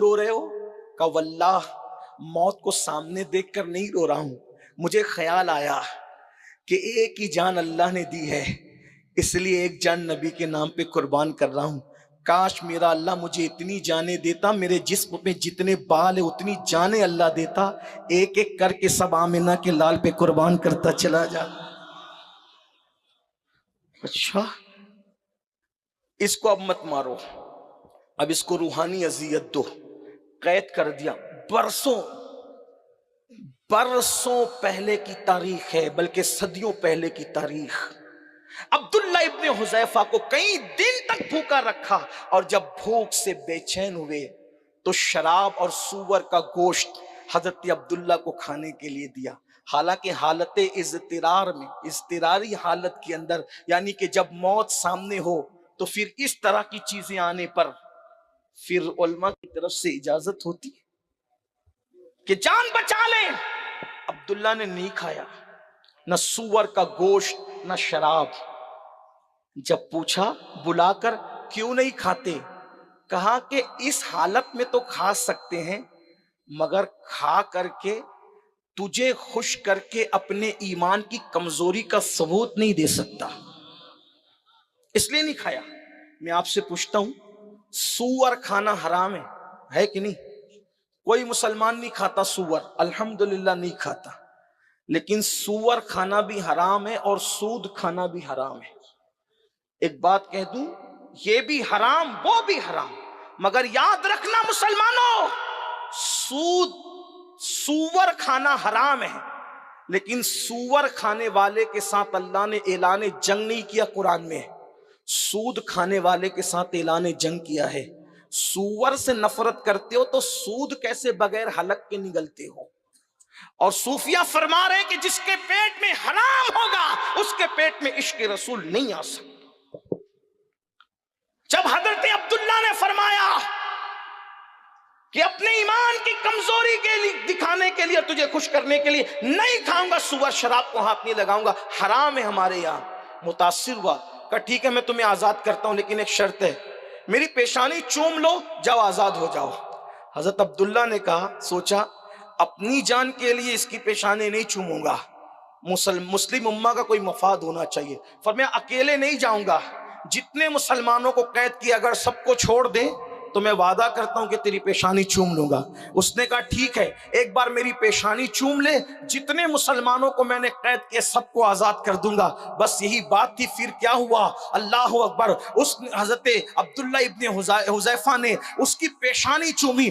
رو رہے ہو؟ کہا واللہ موت کو سامنے دیکھ کر نہیں رو رہا ہوں، مجھے خیال آیا کہ ایک ہی جان اللہ نے دی ہے، اس لیے ایک جان نبی کے نام پہ قربان کر رہا ہوں۔ کاش میرا اللہ مجھے اتنی جانیں دیتا، میرے جسم میں جتنے بال ہیں اتنی جانیں اللہ دیتا، ایک ایک کر کے سب آمنہ کے لال پہ قربان کرتا چلا جا۔ اچھا اس کو اب مت مارو، اب اس کو روحانی اذیت دو، قید کر دیا۔ برسوں پہلے کی تاریخ ہے، بلکہ صدیوں پہلے کی تاریخ۔ عبداللہ ابن حذیفہ کو کئی دن تک بھوکا رکھا، اور جب بھوک سے بے چین ہوئے تو شراب اور سور کا گوشت حضرت عبداللہ کو کھانے کے لیے دیا۔ حالانکہ حالت اضطراری حالت کے اندر، یعنی کہ جب موت سامنے ہو تو پھر اس طرح کی چیزیں آنے پر پھر علماء کی طرف سے اجازت ہوتی کہ جان بچا لیں۔ عبداللہ نے نہیں کھایا نہ سور کا گوشت نہ شراب۔ جب پوچھا بلا کر کیوں نہیں کھاتے، کہا کہ اس حالت میں تو کھا سکتے ہیں، مگر کھا کر کے تجھے خوش کر کے اپنے ایمان کی کمزوری کا ثبوت نہیں دے سکتا، اس لیے نہیں کھایا۔ میں آپ سے پوچھتا ہوں، سور کھانا حرام ہے کہ نہیں؟ کوئی مسلمان نہیں کھاتا سور، الحمدللہ نہیں کھاتا، لیکن سور کھانا بھی حرام ہے اور سود کھانا بھی حرام ہے۔ ایک بات کہہ دوں، یہ بھی حرام وہ بھی حرام، مگر یاد رکھنا مسلمانوں، سور کھانا حرام ہے، لیکن سور کھانے والے کے ساتھ اللہ نے اعلان جنگ نہیں کیا۔ قرآن میں سود کھانے والے کے ساتھ اعلان جنگ کیا ہے۔ سور سے نفرت کرتے ہو تو سود کیسے بغیر حلق کے نگلتے ہو؟ اور صوفیہ فرما رہے ہیں کہ جس کے پیٹ میں حرام ہوگا اس کے پیٹ میں عشق رسول نہیں آ سکتا۔ جب حضرت عبداللہ نے فرمایا کہ اپنے ایمان کی کمزوری کے لیے دکھانے کے لیے، تجھے خوش کرنے کے لیے نہیں کھاؤں گا سور، شراب کو ہاتھ نہیں لگاؤں گا، حرام ہے ہمارے یہاں، متاثر ہوا، کہا ٹھیک ہے میں تمہیں آزاد کرتا ہوں، لیکن ایک شرط ہے، میری پیشانی چوم لو، جاؤ آزاد ہو جاؤ۔ حضرت عبداللہ نے کہا، سوچا اپنی جان کے لیے اس کی پیشانی نہیں چوموں گا، مسلم امہ کا کوئی مفاد ہونا چاہیے، فرمایا اکیلے نہیں جاؤں گا، جتنے مسلمانوں کو قید کیا اگر سب کو چھوڑ دیں تو میں وعدہ کرتا ہوں کہ تیری پیشانی چوم لوں گا۔ اس نے کہا ٹھیک ہے، ایک بار میری پیشانی چوم لے، جتنے مسلمانوں کو میں نے قید کیا سب کو آزاد کر دوں گا۔ بس یہی بات تھی، پھر کیا ہوا؟ اللہ اکبر، اس حضرت عبداللہ ابن حذیفہ نے اس کی پیشانی چومی۔